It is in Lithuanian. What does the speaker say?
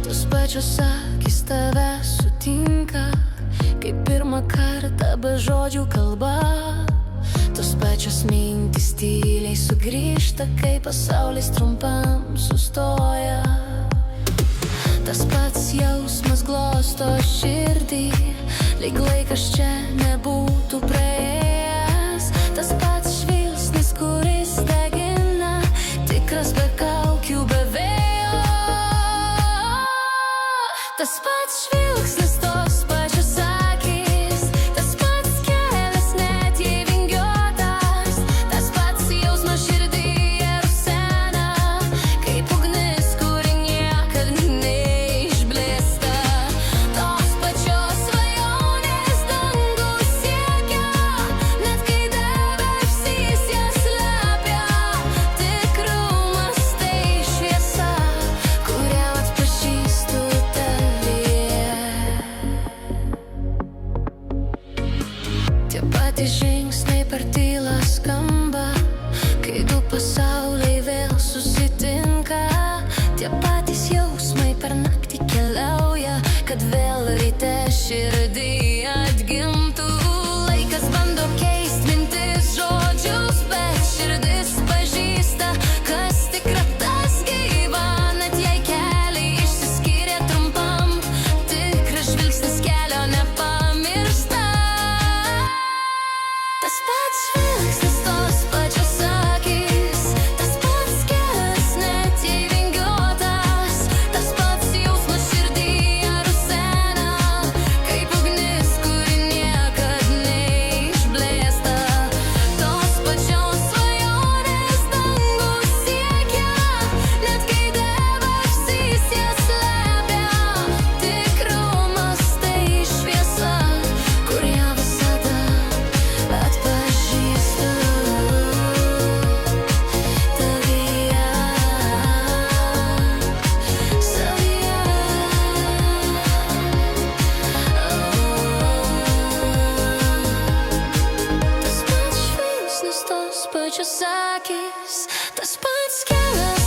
Tos pačios akys tave sutinka, kaip pirmą kartą be žodžių kalba. Tos pačios mintys tyliai sugrįžta, kai pasaulis trumpam sustoja. Tas pats jausmas glosto širdį, lyg laikas čia nebūtų praėjęs. Tas pats žvilgsnis, kuris degina, tikras be kaukių, be vėjo. Tas pats žvilgsnis, tos pačios akys, tas pats kelias net jei vingiuotas. Tas pats jausmas širdyje rusena, kaip ugnis, kuri niekad neišblėsta. Tos pačios svajonės dangų siekia, net kai debesys jas slepia. Tikrumas tai šviesa, kurią atpažįstu tavyje. Tie patys žingsniai per tylą skamba, kai du pasauliai vėl susitinka. Tie patys jausmai per naktį keliauja, kad vėl ryte širdį atgimtų. Laikas bando keist mintis, žodžius, bet širdis pažįsta, kas tikra, tas gyva. Net jei keliai išsiskyrė trumpam, tikras žvilgsnis kelio nepamiršta. Tas pats žvilgsnis, tos pačios akys, tas pats kelias net jei vingiuotas. Tas pats jausmas širdyje rusena, kaip ugnis, kuri niekad neišblėsta. Tos pačios svajonės dangų siekia, net kai debesys jas slepia. Tikrumas tai šviesa, kurią visada atpažįstu tavyje, savyje. Tas pats žvilgsnis, tos pačios akys, tas pats kelias